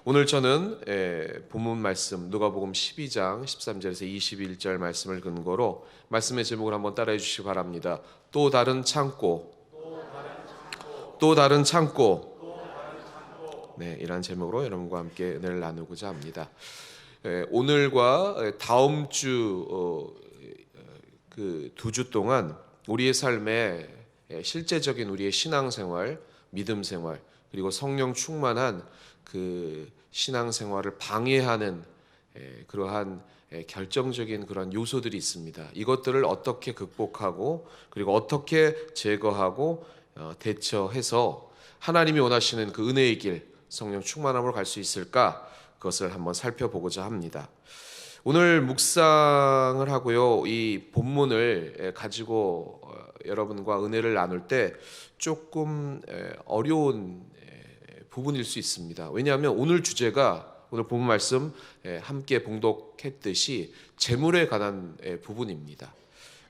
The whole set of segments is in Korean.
오늘 저는 본문 말씀 누가복음 12장 13절에서 21절 말씀을 근거로 말씀의 제목을 한번 따라해 주시기 바랍니다. 또 다른 창고, 또 다른 창고. 네, 이런 제목으로 여러분과 함께 은혜를 나누고자 합니다. 오늘과 다음 주 그 두 주 동안 우리의 삶에 실제적인 우리의 신앙생활, 믿음생활, 그리고 성령 충만한 그 신앙생활을 방해하는 그러한 결정적인 그런 요소들이 있습니다. 이것들을 어떻게 극복하고 그리고 어떻게 제거하고 대처해서 하나님이 원하시는 그 은혜의 길, 성령 충만함으로 갈 수 있을까? 그것을 한번 살펴보고자 합니다. 오늘 묵상을 하고요, 이 본문을 가지고 여러분과 은혜를 나눌 때 조금 어려운 부분일 수 있습니다. 왜냐하면 오늘 주제가 오늘 본문 말씀 함께 봉독했듯이 재물에 관한 부분입니다.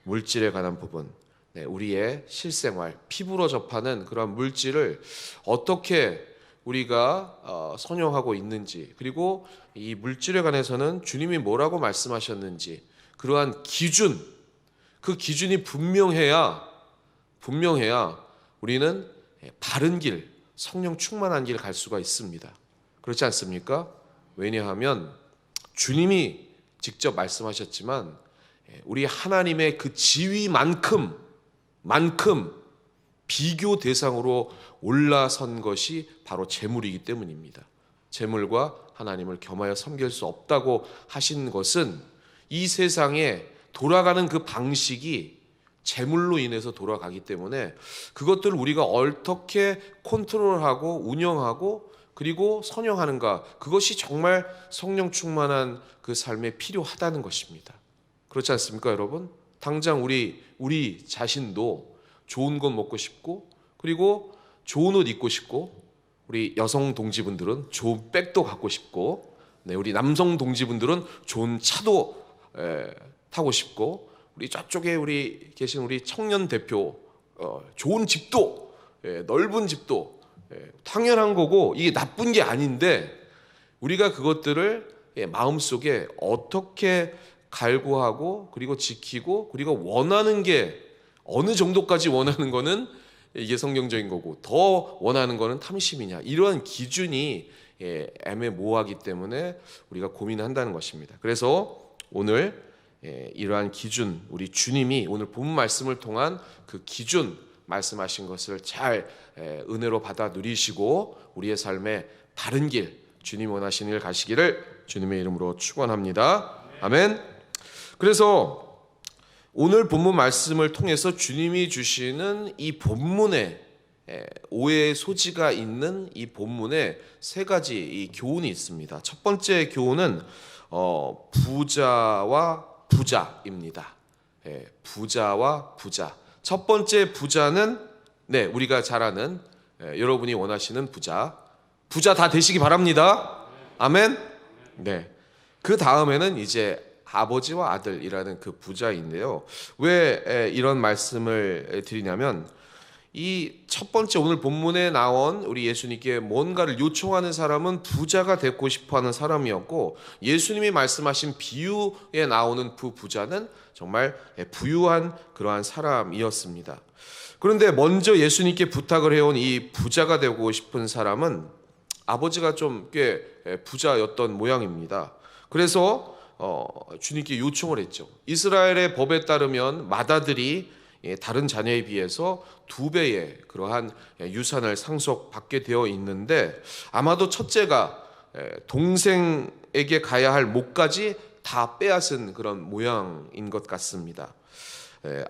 물질에 관한 부분, 우리의 실생활, 피부로 접하는 그런 물질을 어떻게 우리가 선용하고 있는지, 그리고 이 물질에 관해서는 주님이 뭐라고 말씀하셨는지, 그러한 기준, 그 기준이 분명해야 우리는 바른 길, 성령 충만한 길 갈 수가 있습니다. 그렇지 않습니까? 왜냐하면 주님이 직접 말씀하셨지만 우리 하나님의 그 지위만큼 비교 대상으로 올라선 것이 바로 재물이기 때문입니다. 재물과 하나님을 겸하여 섬길 수 없다고 하신 것은 이 세상에 돌아가는 그 방식이 재물로 인해서 돌아가기 때문에 그것들을 우리가 어떻게 컨트롤하고 운영하고 그리고 선용하는가, 그것이 정말 성령 충만한 그 삶에 필요하다는 것입니다. 그렇지 않습니까, 여러분? 당장 우리 자신도 좋은 것 먹고 싶고, 그리고 좋은 옷 입고 싶고, 우리 여성 동지분들은 좋은 백도 갖고 싶고, 우리 남성 동지분들은 좋은 차도 타고 싶고, 우리 저쪽에 우리 계신 우리 청년 대표 좋은 집도, 넓은 집도 당연한 거고, 이게 나쁜 게 아닌데 우리가 그것들을 마음속에 어떻게 갈구하고 그리고 지키고 그리고 원하는 게 어느 정도까지 원하는 거는 이게 성경적인 거고, 더 원하는 거는 탐심이냐, 이러한 기준이 애매모호하기 때문에 우리가 고민한다는 것입니다. 그래서 오늘 이러한 기준, 우리 주님이 오늘 본문 말씀을 통한 그 기준 말씀하신 것을 잘 은혜로 받아 누리시고 우리의 삶에 바른 길, 주님 원하시는 길 가시기를 주님의 이름으로 축원합니다. 아멘. 그래서 오늘 본문 말씀을 통해서 주님이 주시는 이 본문에 오해의 소지가 있는 이 본문에 세 가지 이 교훈이 있습니다. 첫 번째 교훈은 부자와 부자입니다. 부자와 부자. 첫 번째 부자는 우리가 잘 아는 여러분이 원하시는 부자 다 되시기 바랍니다. 아멘. 그 다음에는 이제 아버지와 아들이라는 그 부자인데요. 왜 이런 말씀을 드리냐면, 이 첫 번째 오늘 본문에 나온 우리 예수님께 뭔가를 요청하는 사람은 부자가 되고 싶어하는 사람이었고, 예수님이 말씀하신 비유에 나오는 그 부자는 정말 부유한 그러한 사람이었습니다. 그런데 먼저 예수님께 부탁을 해온 이 부자가 되고 싶은 사람은 아버지가 좀 꽤 부자였던 모양입니다. 그래서 주님께 요청을 했죠. 이스라엘의 법에 따르면 맏아들이 다른 자녀에 비해서 2배의 그러한 유산을 상속받게 되어 있는데, 아마도 첫째가 동생에게 가야 할 몫까지 다 빼앗은 그런 모양인 것 같습니다.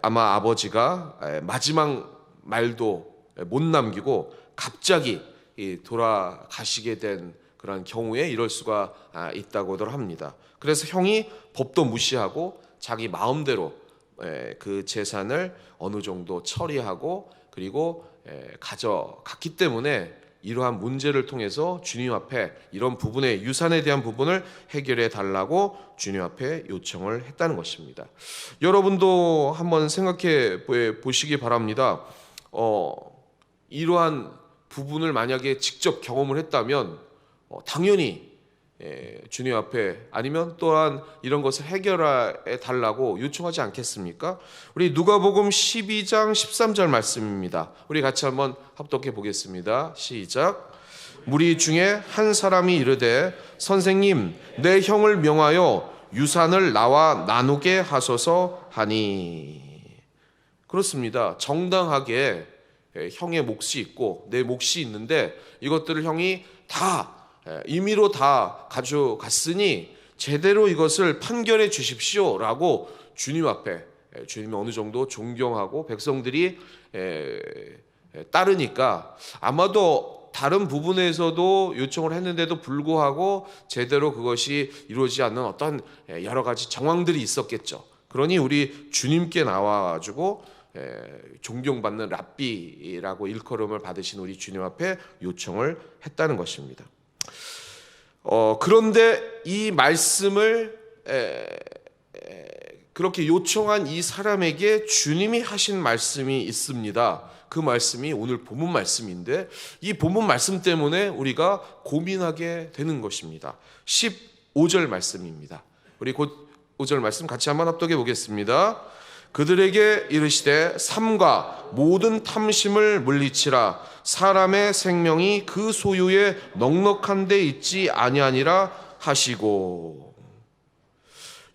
아마 아버지가 마지막 말도 못 남기고 갑자기 돌아가시게 된 그런 경우에 이럴 수가 있다고들 합니다. 그래서 형이 법도 무시하고 자기 마음대로 그 재산을 어느 정도 처리하고 그리고 가져갔기 때문에 이러한 문제를 통해서 주님 앞에 이런 부분의 유산에 대한 부분을 해결해 달라고 주님 앞에 요청을 했다는 것입니다. 여러분도 한번 생각해 보시기 바랍니다. 이러한 부분을 만약에 직접 경험을 했다면 당연히 주님 앞에 아니면 또한 이런 것을 해결해 달라고 요청하지 않겠습니까? 우리 누가복음 12장 13절 말씀입니다. 우리 같이 한번 합독해 보겠습니다. 시작. 무리 중에 한 사람이 이르되 선생님 내 형을 명하여 유산을 나와 나누게 하소서 하니. 그렇습니다. 정당하게 형의 몫이 있고 내 몫이 있는데 이것들을 형이 다 임의로 다 가져갔으니 제대로 이것을 판결해 주십시오라고 주님 앞에, 주님이 어느 정도 존경하고 백성들이 따르니까 아마도 다른 부분에서도 요청을 했는데도 불구하고 제대로 그것이 이루어지지 않는 어떤 여러 가지 정황들이 있었겠죠. 그러니 우리 주님께 나와가지고 존경받는 랍비라고 일컬음을 받으신 우리 주님 앞에 요청을 했다는 것입니다. 그런데 이 말씀을 그렇게 요청한 이 사람에게 주님이 하신 말씀이 있습니다. 그 말씀이 오늘 본문 말씀인데 이 본문 말씀 때문에 우리가 고민하게 되는 것입니다. 15절 말씀입니다. 우리 곧 5절 말씀 같이 한번 합독해 보겠습니다. 그들에게 이르시되 삼가 모든 탐심을 물리치라. 사람의 생명이 그 소유에 넉넉한 데 있지 아니하니라 하시고.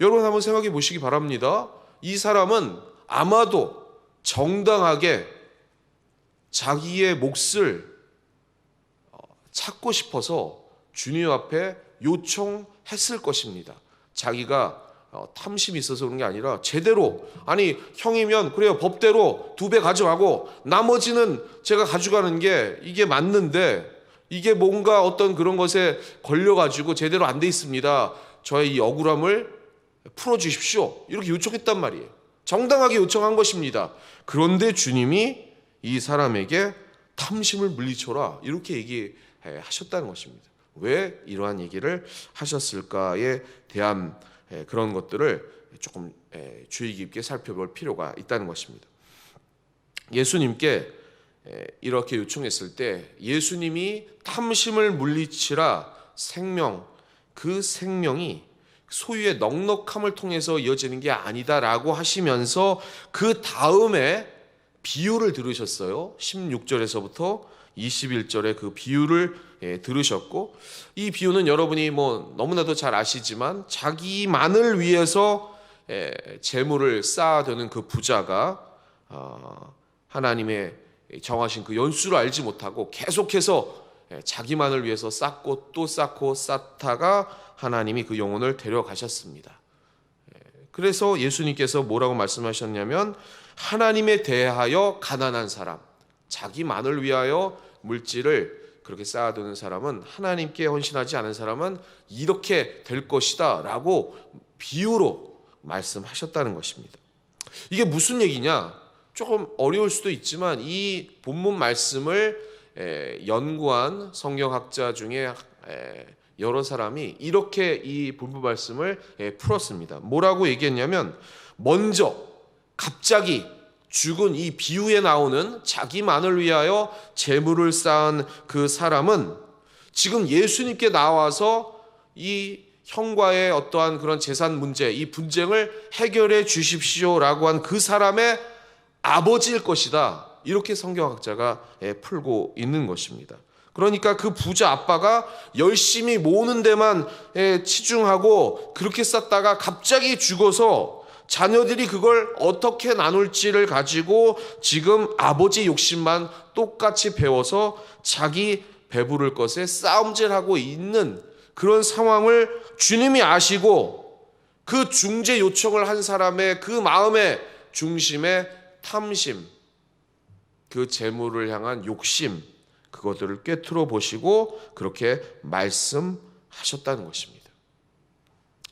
여러분 한번 생각해 보시기 바랍니다. 이 사람은 아마도 정당하게 자기의 몫을 찾고 싶어서 주님 앞에 요청했을 것입니다. 자기가 탐심이 있어서 그런 게 아니라 제대로, 아니 형이면 그래요, 법대로 2배 가져가고 나머지는 제가 가져가는 게 이게 맞는데 이게 뭔가 어떤 그런 것에 걸려가지고 제대로 안 돼 있습니다. 저의 이 억울함을 풀어주십시오. 이렇게 요청했단 말이에요. 정당하게 요청한 것입니다. 그런데 주님이 이 사람에게 탐심을 물리쳐라 이렇게 얘기하셨다는 것입니다. 왜 이러한 얘기를 하셨을까에 대한 그런 것들을 조금 주의 깊게 살펴볼 필요가 있다는 것입니다. 예수님께 이렇게 요청했을 때 예수님이 탐심을 물리치라 생명, 그 생명이 소유의 넉넉함을 통해서 이어지는 게 아니다라고 하시면서 그 다음에 비유를 들으셨어요. 16절에서부터 21절의 그 비유를 들으셨고, 이 비유는 여러분이 뭐 너무나도 잘 아시지만 자기만을 위해서 재물을 쌓아두는 그 부자가 하나님의 정하신 그 연수를 알지 못하고 계속해서 자기만을 위해서 쌓고 또 쌓고 쌓다가 하나님이 그 영혼을 데려가셨습니다. 그래서 예수님께서 뭐라고 말씀하셨냐면 하나님에 대하여 가난한 사람, 자기만을 위하여 물질을 그렇게 쌓아두는 사람은, 하나님께 헌신하지 않은 사람은 이렇게 될 것이다 라고 비유로 말씀하셨다는 것입니다. 이게 무슨 얘기냐? 조금 어려울 수도 있지만 이 본문 말씀을 연구한 성경학자 중에 여러 사람이 이렇게 이 본문 말씀을 풀었습니다. 뭐라고 얘기했냐면, 먼저 갑자기 죽은 이 비유에 나오는 자기만을 위하여 재물을 쌓은 그 사람은 지금 예수님께 나와서 이 형과의 어떠한 그런 재산 문제, 이 분쟁을 해결해 주십시오라고 한 그 사람의 아버지일 것이다. 이렇게 성경학자가 풀고 있는 것입니다. 그러니까 그 부자 아빠가 열심히 모으는 데만 치중하고 그렇게 쌓다가 갑자기 죽어서 자녀들이 그걸 어떻게 나눌지를 가지고 지금 아버지 욕심만 똑같이 배워서 자기 배부를 것에 싸움질하고 있는 그런 상황을 주님이 아시고 그 중재 요청을 한 사람의 그 마음의 중심에 탐심, 그 재물을 향한 욕심, 그것들을 꿰뚫어 보시고 그렇게 말씀하셨다는 것입니다.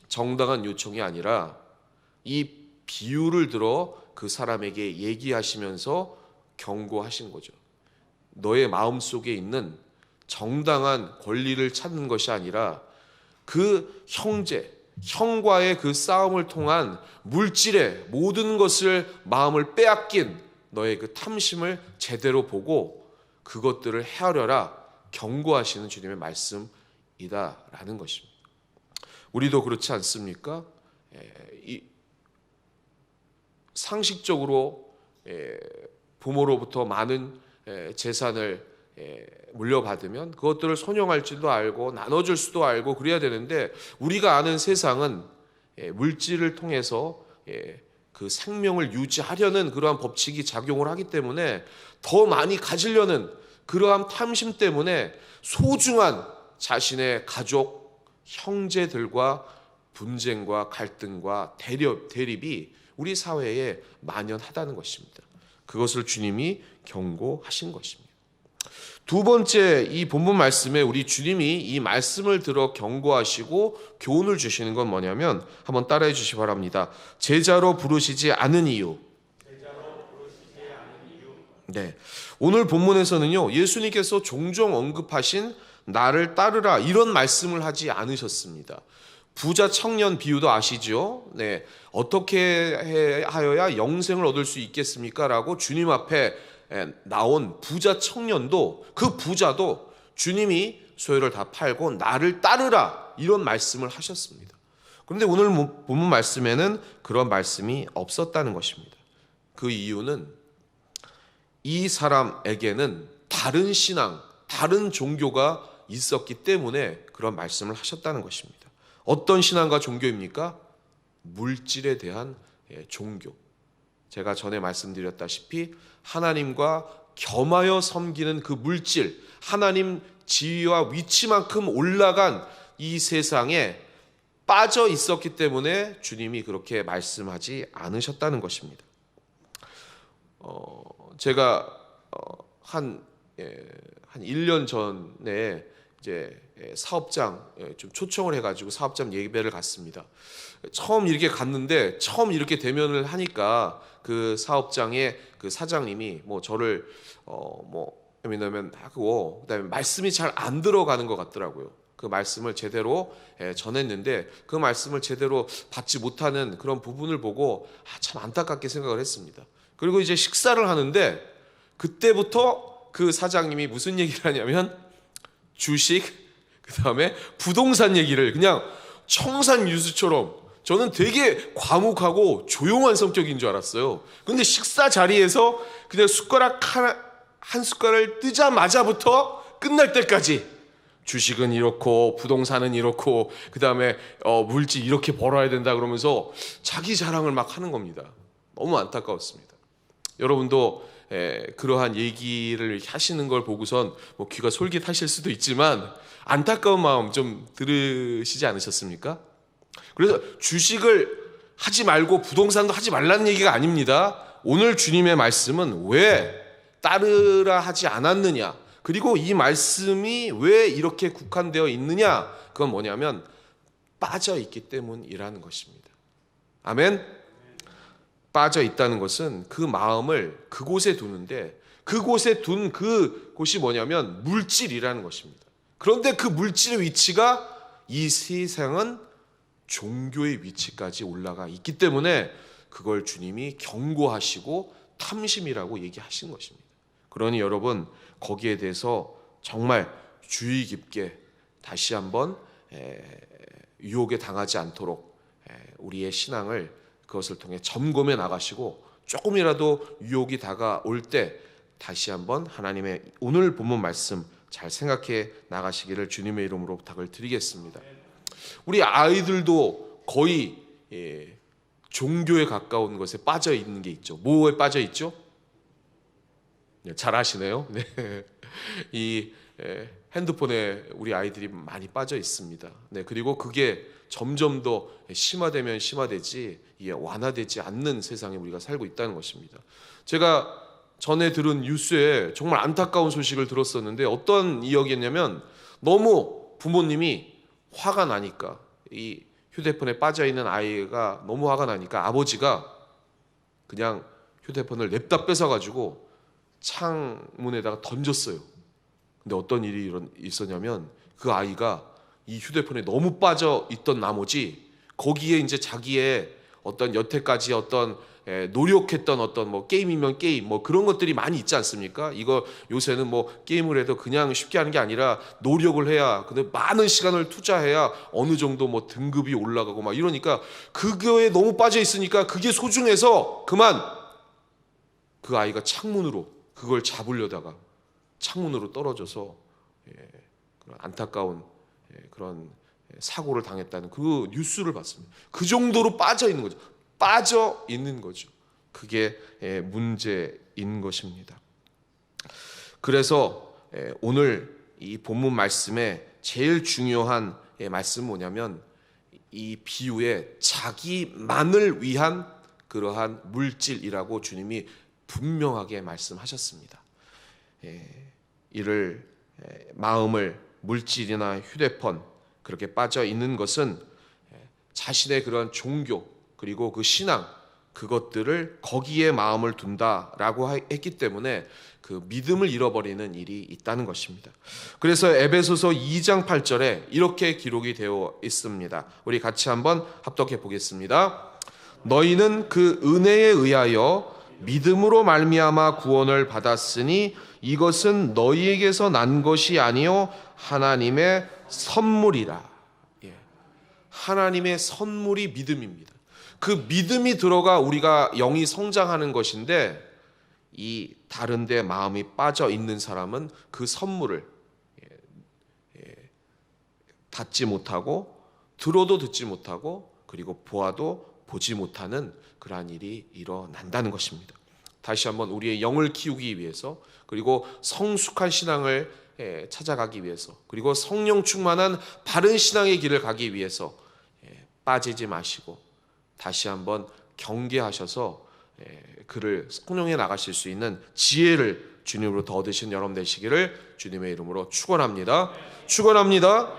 정당한 요청이 아니라 이 비유를 들어 그 사람에게 얘기하시면서 경고하신 거죠. 너의 마음속에 있는 정당한 권리를 찾는 것이 아니라 그 형과의 그 싸움을 통한 물질의 모든 것을 마음을 빼앗긴 너의 그 탐심을 제대로 보고 그것들을 헤아려라 경고하시는 주님의 말씀이라는 이다라는 것입니다. 우리도 그렇지 않습니까? 상식적으로 부모로부터 많은 재산을 물려받으면 그것들을 손용할 줄도 알고 나눠줄 수도 알고 그래야 되는데, 우리가 아는 세상은 물질을 통해서 그 생명을 유지하려는 그러한 법칙이 작용을 하기 때문에 더 많이 가지려는 그러한 탐심 때문에 소중한 자신의 가족, 형제들과 분쟁과 갈등과 대립이 우리 사회에 만연하다는 것입니다. 그것을 주님이 경고하신 것입니다. 두 번째, 이 본문 말씀에 우리 주님이 이 말씀을 들어 경고하시고 교훈을 주시는 건 뭐냐면, 한번 따라해 주시기 바랍니다. 제자로 부르시지 않은 이유. 네, 오늘 본문에서는요, 예수님께서 종종 언급하신 나를 따르라 이런 말씀을 하지 않으셨습니다. 부자 청년 비유도 아시죠? 네, 어떻게 하여야 영생을 얻을 수 있겠습니까? 라고 주님 앞에 나온 부자 청년도, 그 부자도 주님이 소유를 다 팔고 나를 따르라 이런 말씀을 하셨습니다. 그런데 오늘 본문 말씀에는 그런 말씀이 없었다는 것입니다. 그 이유는 이 사람에게는 다른 신앙, 다른 종교가 있었기 때문에 그런 말씀을 하셨다는 것입니다. 어떤 신앙과 종교입니까? 물질에 대한 종교. 제가 전에 말씀드렸다시피 하나님과 겸하여 섬기는 그 물질, 하나님 지위와 위치만큼 올라간 이 세상에 빠져 있었기 때문에 주님이 그렇게 말씀하지 않으셨다는 것입니다. 제가 한 1년 전에 이제 사업장 좀 초청을 해가지고 사업장 예배를 갔습니다. 처음 이렇게 갔는데, 처음 이렇게 대면을 하니까 그 사업장의 그 사장님이 저를 왜냐면 하고, 그다음에 말씀이 잘 안 들어가는 것 같더라고요. 그 말씀을 제대로 전했는데 그 말씀을 제대로 받지 못하는 그런 부분을 보고 참 안타깝게 생각을 했습니다. 그리고 이제 식사를 하는데 그때부터 그 사장님이 무슨 얘기를 하냐면 주식, 그다음에 부동산 얘기를 그냥 청산유수처럼, 저는 되게 과묵하고 조용한 성격인 줄 알았어요. 근데 식사 자리에서 그냥 숟가락 한 숟가락을 뜨자마자부터 끝날 때까지 주식은 이렇고 부동산은 이렇고 그다음에 물질 이렇게 벌어야 된다 그러면서 자기 자랑을 막 하는 겁니다. 너무 안타까웠습니다. 여러분도 그러한 얘기를 하시는 걸 보고선 귀가 솔깃하실 수도 있지만 안타까운 마음 좀 들으시지 않으셨습니까? 그래서 주식을 하지 말고 부동산도 하지 말라는 얘기가 아닙니다. 오늘 주님의 말씀은 왜 따르라 하지 않았느냐, 그리고 이 말씀이 왜 이렇게 국한되어 있느냐, 그건 뭐냐면 빠져 있기 때문이라는 것입니다. 아멘. 빠져 있다는 것은 그 마음을 그곳에 두는데, 그곳에 둔 그곳이 뭐냐면 물질이라는 것입니다. 그런데 그 물질의 위치가 이 세상은 종교의 위치까지 올라가 있기 때문에 그걸 주님이 경고하시고 탐심이라고 얘기하신 것입니다. 그러니 여러분, 거기에 대해서 정말 주의 깊게 다시 한번 유혹에 당하지 않도록 우리의 신앙을 그것을 통해 점검해 나가시고, 조금이라도 유혹이 다가올 때 다시 한번 하나님의 오늘 본문 말씀 잘 생각해 나가시기를 주님의 이름으로 부탁을 드리겠습니다. 우리 아이들도 거의 종교에 가까운 것에 빠져 있는 게 있죠. 뭐에 빠져 있죠? 네, 잘 아시네요. 네. 이 핸드폰에 우리 아이들이 많이 빠져 있습니다. 네, 그리고 그게 점점 더 심화되면 심화되지 완화되지 않는 세상에 우리가 살고 있다는 것입니다. 제가 전에 들은 뉴스에 정말 안타까운 소식을 들었었는데, 어떤 이야기였냐면, 너무 부모님이 화가 나니까, 이 휴대폰에 빠져 있는 아이가 너무 화가 나니까 아버지가 그냥 휴대폰을 냅다 뺏어가지고 창문에다가 던졌어요. 근데 어떤 일이 있었냐면, 그 아이가 이 휴대폰에 너무 빠져 있던 나머지 거기에 이제 자기의 어떤 여태까지 어떤 노력했던 어떤 뭐 게임이면 게임 뭐 그런 것들이 많이 있지 않습니까? 이거 요새는 뭐 게임을 해도 그냥 쉽게 하는 게 아니라 노력을 해야, 근데 많은 시간을 투자해야 어느 정도 뭐 등급이 올라가고 막 이러니까 그거에 너무 빠져 있으니까 그게 소중해서 그만 그 아이가 창문으로 그걸 잡으려다가 창문으로 떨어져서 그런 안타까운 그런 사고를 당했다는 그 뉴스를 봤습니다. 그 정도로 빠져 있는 거죠. 빠져 있는 거죠. 그게 문제인 것입니다. 그래서 오늘 이 본문 말씀에 제일 중요한 말씀은 뭐냐면 이 비유에 자기만을 위한 그러한 물질이라고 주님이 분명하게 말씀하셨습니다. 이를 마음을 물질이나 휴대폰 그렇게 빠져 있는 것은 자신의 그런 종교 그리고 그 신앙 그것들을 거기에 마음을 둔다라고 했기 때문에 그 믿음을 잃어버리는 일이 있다는 것입니다. 그래서 에베소서 2장 8절에 이렇게 기록이 되어 있습니다. 우리 같이 한번 합독해 보겠습니다. 너희는 그 은혜에 의하여 믿음으로 말미암아 구원을 받았으니 이것은 너희에게서 난 것이 아니요 하나님의 선물이라. 하나님의 선물이 믿음입니다. 그 믿음이 들어가 우리가 영이 성장하는 것인데 이 다른 데 마음이 빠져 있는 사람은 그 선물을 닿지 못하고 들어도 듣지 못하고 그리고 보아도 보지 못하는 그러한 일이 일어난다는 것입니다. 다시 한번 우리의 영을 키우기 위해서 그리고 성숙한 신앙을 찾아가기 위해서 그리고 성령 충만한 바른 신앙의 길을 가기 위해서 빠지지 마시고 다시 한번 경계하셔서 그를 성령에 나가실 수 있는 지혜를 주님으로 더 얻으신 여러분 되시기를 주님의 이름으로 축원합니다. 축원합니다.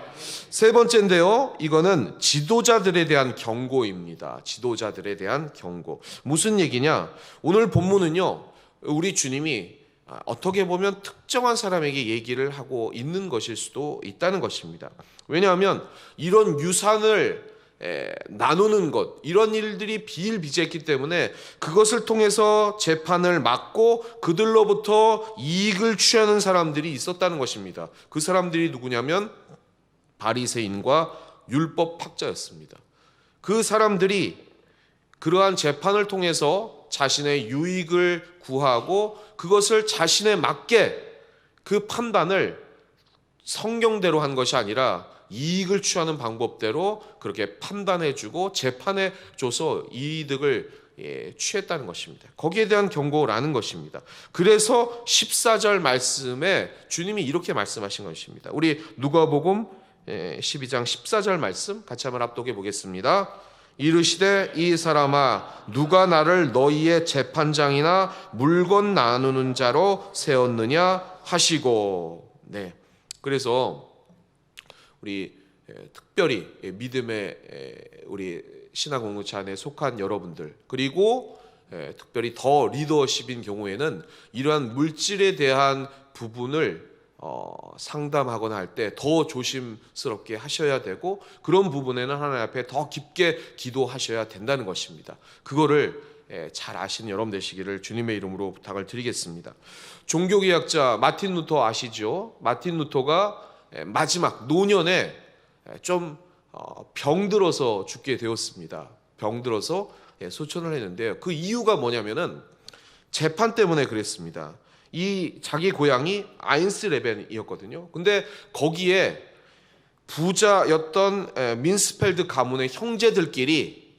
세 번째인데요. 이거는 지도자들에 대한 경고입니다. 지도자들에 대한 경고. 무슨 얘기냐? 오늘 본문은요. 우리 주님이 어떻게 보면 특정한 사람에게 얘기를 하고 있는 것일 수도 있다는 것입니다. 왜냐하면 이런 유산을 나누는 것 이런 일들이 비일비재했기 때문에 그것을 통해서 재판을 막고 그들로부터 이익을 취하는 사람들이 있었다는 것입니다. 그 사람들이 누구냐면 바리새인과 율법학자였습니다. 그 사람들이 그러한 재판을 통해서 자신의 유익을 구하고 그것을 자신에 맞게 그 판단을 성경대로 한 것이 아니라 이익을 취하는 방법대로 그렇게 판단해주고 재판해줘서 이득을 취했다는 것입니다. 거기에 대한 경고라는 것입니다. 그래서 14절 말씀에 주님이 이렇게 말씀하신 것입니다. 우리 누가복음 12장 14절 말씀 같이 한번 합독해 보겠습니다. 이르시되 이 사람아 누가 나를 너희의 재판장이나 물건 나누는 자로 세웠느냐 하시고. 네. 그래서 우리 특별히 믿음의 우리 신앙 공동체 안에 속한 여러분들 그리고 특별히 더 리더십인 경우에는 이러한 물질에 대한 부분을 상담하거나 할 때 더 조심스럽게 하셔야 되고 그런 부분에는 하나님 앞에 더 깊게 기도하셔야 된다는 것입니다. 그거를 잘 아시는 여러분 되시기를 주님의 이름으로 부탁을 드리겠습니다. 종교개혁자 마틴 루터 아시죠? 마틴 루터가 마지막 노년에 좀 병들어서 죽게 되었습니다. 병들어서 소천을 했는데요. 그 이유가 뭐냐면은 재판 때문에 그랬습니다. 이 자기 고향이 아인스레벤이었거든요. 근데 거기에 부자였던 민스펠드 가문의 형제들끼리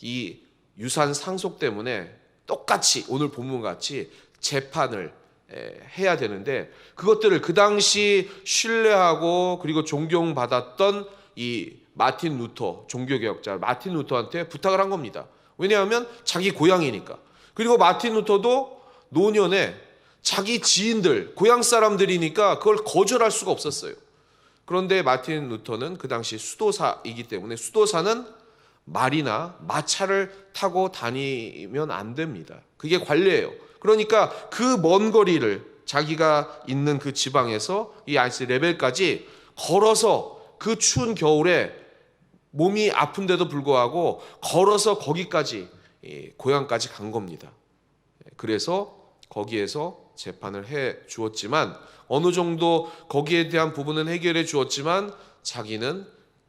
이 유산 상속 때문에 똑같이 오늘 본문같이 재판을 해야 되는데 그것들을 그 당시 신뢰하고 그리고 존경받았던 이 마틴 루터 종교개혁자 마틴 루터한테 부탁을 한 겁니다. 왜냐하면 자기 고향이니까. 그리고 마틴 루터도 노년에 자기 지인들 고향 사람들이니까 그걸 거절할 수가 없었어요. 그런데 마틴 루터는 그 당시 수도사이기 때문에 수도사는 말이나 마차를 타고 다니면 안 됩니다. 그게 관례예요. 그러니까 그 먼 거리를 자기가 있는 그 지방에서 이 아인스레벨까지 걸어서 그 추운 겨울에 몸이 아픈데도 불구하고 걸어서 거기까지 고향까지 간 겁니다. 그래서 거기에서 재판을 해 주었지만 어느 정도 거기에 대한 부분은 해결해 주었지만 자기는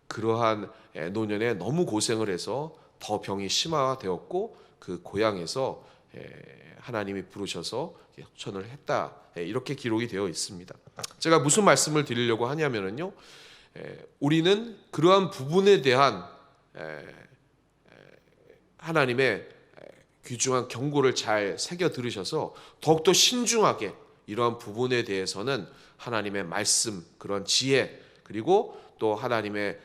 그러한 노년에 너무 고생을 해서 더 병이 심화되었고 그 고향에서 하나님이 부르셔서 협천을 했다. 이렇게 기록이 되어 있습니다. 제가 무슨 말씀을 드리려고 하냐면요, 우리는 그러한 부분에 대한 하나님의 귀중한 경고를 잘 새겨 들으셔서 더욱더 신중하게 이러한 부분에 대해서는 하나님의 말씀, 그런 지혜, 그리고 또 하나님의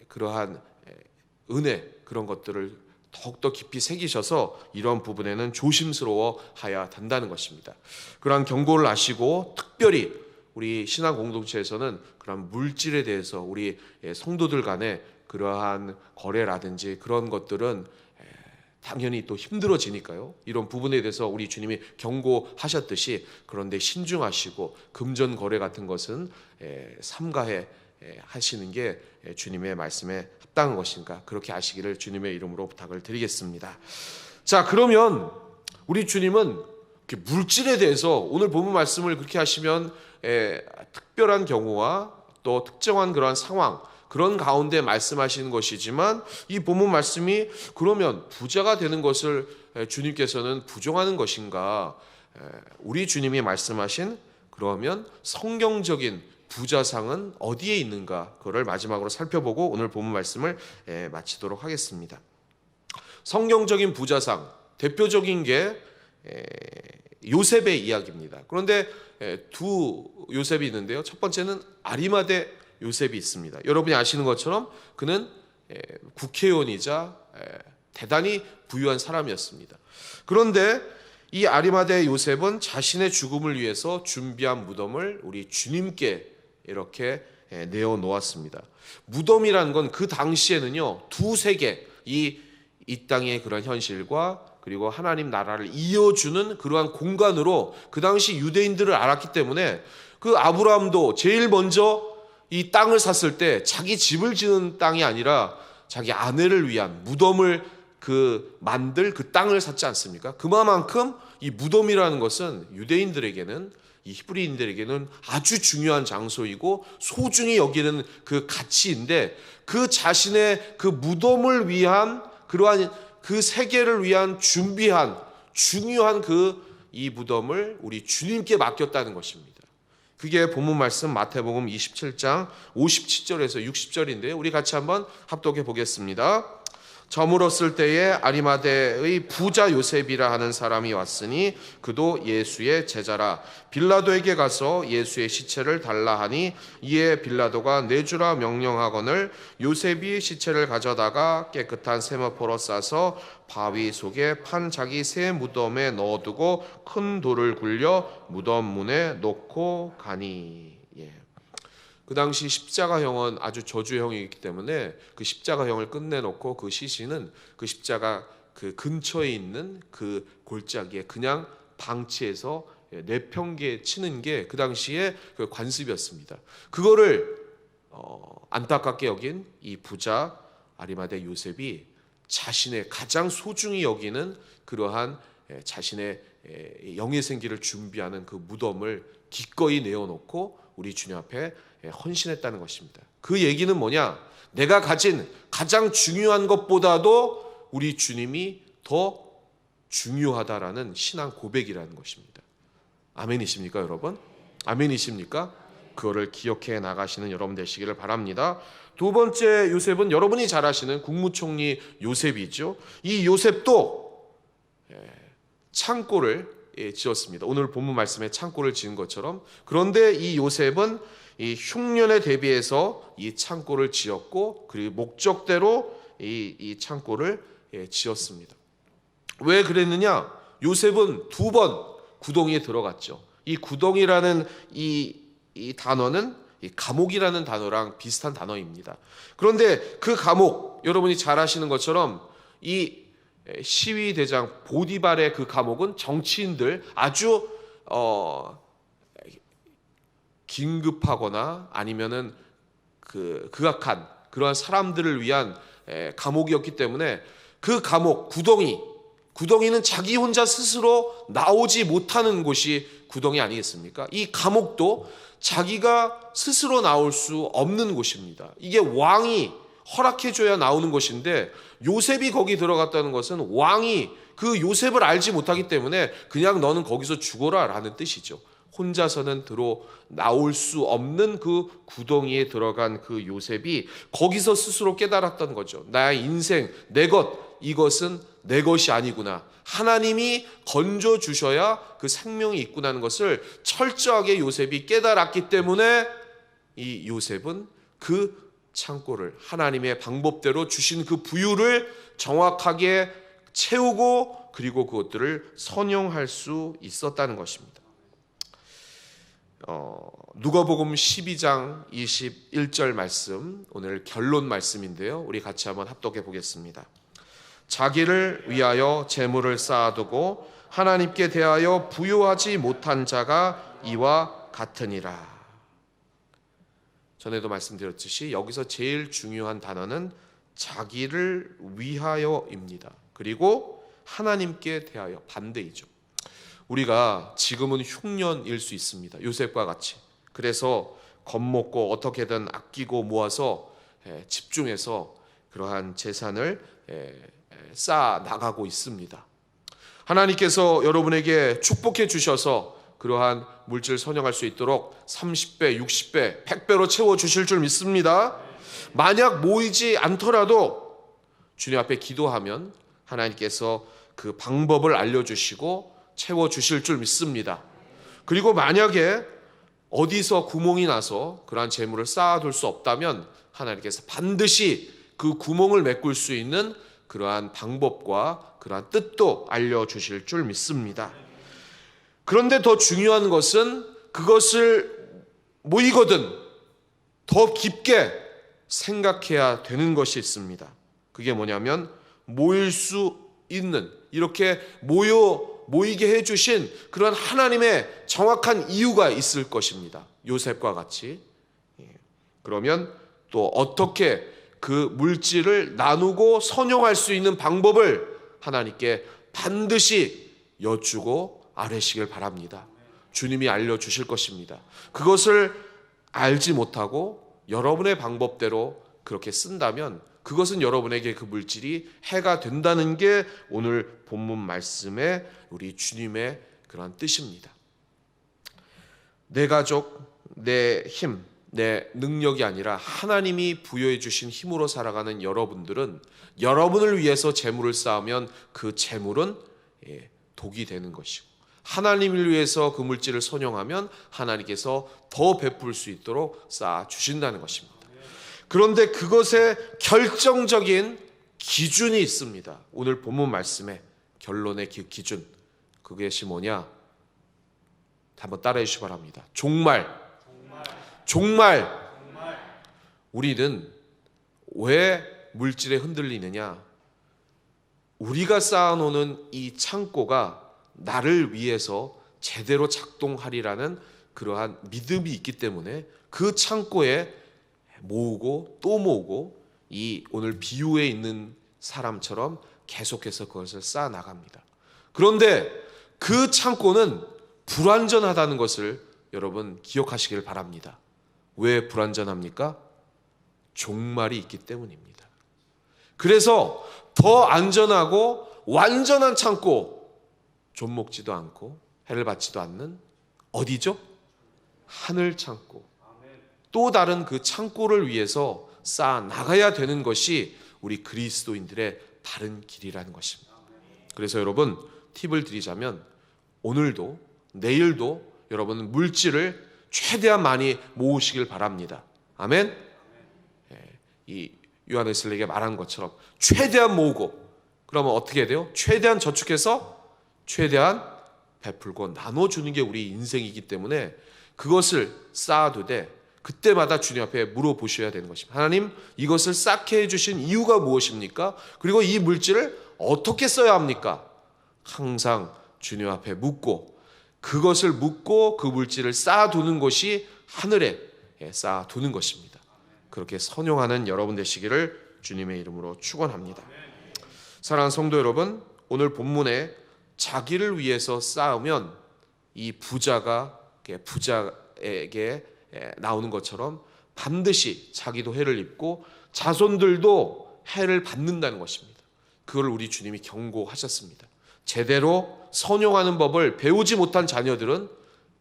그러한 은혜, 그런 것들을 더욱더 깊이 새기셔서 이런 부분에는 조심스러워해야 된다는 것입니다. 그러한 경고를 아시고 특별히 우리 신앙 공동체에서는 그런 물질에 대해서 우리 성도들 간에 그러한 거래라든지 그런 것들은 당연히 또 힘들어지니까요. 이런 부분에 대해서 우리 주님이 경고하셨듯이 그런데 신중하시고 금전 거래 같은 것은 삼가해 하시는 게 주님의 말씀에 합당한 것인가, 그렇게 아시기를 주님의 이름으로 부탁을 드리겠습니다. 자, 그러면 우리 주님은 물질에 대해서 오늘 본문 말씀을 그렇게 하시면 특별한 경우와 또 특정한 그러한 상황, 그런 가운데 말씀하시는 것이지만 이 본문 말씀이 그러면 부자가 되는 것을 주님께서는 부정하는 것인가? 우리 주님이 말씀하신 그러면 성경적인 부자상은 어디에 있는가? 그거를 마지막으로 살펴보고 오늘 본문 말씀을 마치도록 하겠습니다. 성경적인 부자상 대표적인 게 요셉의 이야기입니다. 그런데 두 요셉이 있는데요. 첫 번째는 아리마대 요셉이 있습니다. 여러분이 아시는 것처럼 그는 국회의원이자 대단히 부유한 사람이었습니다. 그런데 이 아리마대 요셉은 자신의 죽음을 위해서 준비한 무덤을 우리 주님께 이렇게 내어 놓았습니다. 무덤이라는 건 그 당시에는요, 두 세계, 이 땅의 그런 현실과 그리고 하나님 나라를 이어주는 그러한 공간으로 그 당시 유대인들을 알았기 때문에 그 아브라함도 제일 먼저 이 땅을 샀을 때 자기 집을 지은 땅이 아니라 자기 아내를 위한 무덤을 만들 그 땅을 샀지 않습니까? 그만큼 이 무덤이라는 것은 유대인들에게는, 이 히브리인들에게는 아주 중요한 장소이고 소중히 여기는 그 가치인데, 그 자신의 그 무덤을 위한 그러한 그 세계를 위한 준비한 중요한 이 무덤을 우리 주님께 맡겼다는 것입니다. 그게 본문 말씀 마태복음 27장 57절에서 60절인데요. 우리 같이 한번 합독해 보겠습니다. 저물었을 때에 아리마대의 부자 요셉이라 하는 사람이 왔으니 그도 예수의 제자라. 빌라도에게 가서 예수의 시체를 달라 하니 이에 빌라도가 내주라 명령하거늘 요셉이 시체를 가져다가 깨끗한 세마포로 싸서 바위 속에 판 자기 새 무덤에 넣어두고 큰 돌을 굴려 무덤 문에 놓고 가니. 그 당시 십자가형은 아주 저주형이기 때문에 그 십자가형을 끝내놓고 그 시신은 그 십자가 그 근처에 있는 그 골짜기에 그냥 방치해서 내평계 치는 게 그 당시에 그 관습이었습니다. 그거를 안타깝게 여긴 이 부자 아리마대 요셉이 자신의 가장 소중히 여기는 그러한 자신의 영의 생기를 준비하는 그 무덤을 기꺼이 내어놓고 우리 주님 앞에 헌신했다는 것입니다. 그 얘기는 뭐냐? 내가 가진 가장 중요한 것보다도 우리 주님이 더 중요하다라는 신앙 고백이라는 것입니다. 아멘이십니까, 여러분? 아멘이십니까? 그거를 기억해 나가시는 여러분 되시기를 바랍니다. 두 번째 요셉은 여러분이 잘 아시는 국무총리 요셉이죠. 이 요셉도 창고를 지었습니다. 오늘 본문 말씀에 창고를 지은 것처럼. 그런데 이 요셉은 이 흉년에 대비해서 이 창고를 지었고 그리고 목적대로 이 창고를 지었습니다. 왜 그랬느냐? 요셉은 두 번 구덩이에 들어갔죠. 이 구덩이라는 이 단어는 이 감옥이라는 단어랑 비슷한 단어입니다. 그런데 그 감옥, 여러분이 잘 아시는 것처럼 이 시위대장 보디발의 그 감옥은 정치인들 아주 긴급하거나 아니면은 극악한 그러한 사람들을 위한 감옥이었기 때문에 그 감옥, 구덩이는 자기 혼자 스스로 나오지 못하는 곳이 구덩이 아니겠습니까? 이 감옥도 자기가 스스로 나올 수 없는 곳입니다. 이게 왕이 허락해줘야 나오는 곳인데, 요셉이 거기 들어갔다는 것은 왕이 그 요셉을 알지 못하기 때문에 그냥 너는 거기서 죽어라 라는 뜻이죠. 혼자서는 나올 수 없는 그 구덩이에 들어간 그 요셉이 거기서 스스로 깨달았던 거죠. 나의 인생, 내 것, 이것은 내 것이 아니구나. 하나님이 건져 주셔야 그 생명이 있구나는 것을 철저하게 요셉이 깨달았기 때문에 이 요셉은 그 창고를, 하나님의 방법대로 주신 그 부유를 정확하게 채우고 그리고 그것들을 선용할 수 있었다는 것입니다. 누가복음 12장 21절 말씀, 오늘 결론 말씀인데요, 우리 같이 한번 합독해 보겠습니다. 자기를 위하여 재물을 쌓아두고 하나님께 대하여 부유하지 못한 자가 이와 같으니라. 전에도 말씀드렸듯이 여기서 제일 중요한 단어는 자기를 위하여입니다. 그리고 하나님께 대하여, 반대이죠. 우리가 지금은 흉년일 수 있습니다. 요셉과 같이. 그래서 겁먹고 어떻게든 아끼고 모아서 집중해서 그러한 재산을 쌓아 나가고 있습니다. 하나님께서 여러분에게 축복해 주셔서 그러한 물질 선용할 수 있도록 30배, 60배, 100배로 채워주실 줄 믿습니다. 만약 모이지 않더라도 주님 앞에 기도하면 하나님께서 그 방법을 알려주시고 채워주실 줄 믿습니다. 그리고 만약에 어디서 구멍이 나서 그러한 재물을 쌓아둘 수 없다면 하나님께서 반드시 그 구멍을 메꿀 수 있는 그러한 방법과 그러한 뜻도 알려주실 줄 믿습니다. 그런데 더 중요한 것은 그것을 모이거든 더 깊게 생각해야 되는 것이 있습니다. 그게 뭐냐면 모일 수 있는, 이렇게 모이게 해주신 그런 하나님의 정확한 이유가 있을 것입니다. 요셉과 같이. 그러면 또 어떻게 그 물질을 나누고 선용할 수 있는 방법을 하나님께 반드시 여쭈고 아뢰시길 바랍니다. 주님이 알려주실 것입니다. 그것을 알지 못하고 여러분의 방법대로 그렇게 쓴다면 그것은 여러분에게 그 물질이 해가 된다는 게 오늘 본문 말씀의 우리 주님의 그런 뜻입니다. 내 가족, 내 힘, 내 능력이 아니라 하나님이 부여해 주신 힘으로 살아가는 여러분들은 여러분을 위해서 재물을 쌓으면 그 재물은 독이 되는 것이고, 하나님을 위해서 그 물질을 선용하면 하나님께서 더 베풀 수 있도록 쌓아 주신다는 것입니다. 그런데 그것에 결정적인 기준이 있습니다. 오늘 본문 말씀에 결론의 기준, 그것이 뭐냐? 한번 따라해 주시기 바랍니다. 종말. 우리는 왜 물질에 흔들리느냐? 우리가 쌓아놓는 이 창고가 나를 위해서 제대로 작동하리라는 그러한 믿음이 있기 때문에 그 창고에 모으고 또 모으고, 이 오늘 비유에 있는 사람처럼 계속해서 그것을 쌓아 나갑니다. 그런데 그 창고는 불완전하다는 것을 여러분 기억하시길 바랍니다. 왜 불완전합니까? 종말이 있기 때문입니다. 그래서 더 안전하고 완전한 창고, 좀 먹지도 않고 해를 받지도 않는 어디죠? 하늘 창고. 또 다른 그 창고를 위해서 쌓아 나가야 되는 것이 우리 그리스도인들의 다른 길이라는 것입니다. 그래서 여러분, 팁을 드리자면 오늘도 내일도 여러분은 물질을 최대한 많이 모으시길 바랍니다. 아멘. 이 요한 웨슬리에게 말한 것처럼 최대한 모으고, 그러면 어떻게 돼요? 최대한 저축해서 최대한 베풀고 나눠주는 게 우리 인생이기 때문에 그것을 쌓아두되 그때마다 주님 앞에 물어보셔야 되는 것입니다. 하나님, 이것을 쌓게 해주신 이유가 무엇입니까? 그리고 이 물질을 어떻게 써야 합니까? 항상 주님 앞에 묻고, 그것을 묻고 그 물질을 쌓아두는 것이 하늘에 쌓아두는 것입니다. 그렇게 선용하는 여러분 되시기를 주님의 이름으로 축원합니다. 사랑하는 성도 여러분, 오늘 본문에 자기를 위해서 싸우면 이 부자에게 나오는 것처럼 반드시 자기도 해를 입고 자손들도 해를 받는다는 것입니다. 그걸 우리 주님이 경고하셨습니다. 제대로 선용하는 법을 배우지 못한 자녀들은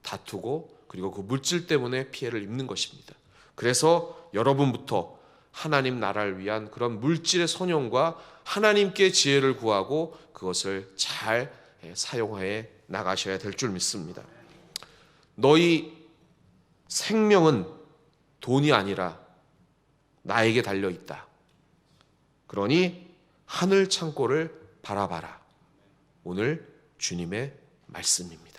다투고 그리고 그 물질 때문에 피해를 입는 것입니다. 그래서 여러분부터 하나님 나라를 위한 그런 물질의 선용과 하나님께 지혜를 구하고 그것을 잘 사용하여 나가셔야 될 줄 믿습니다. 너희 생명은 돈이 아니라 나에게 달려 있다. 그러니 하늘 창고를 바라봐라. 오늘 주님의 말씀입니다.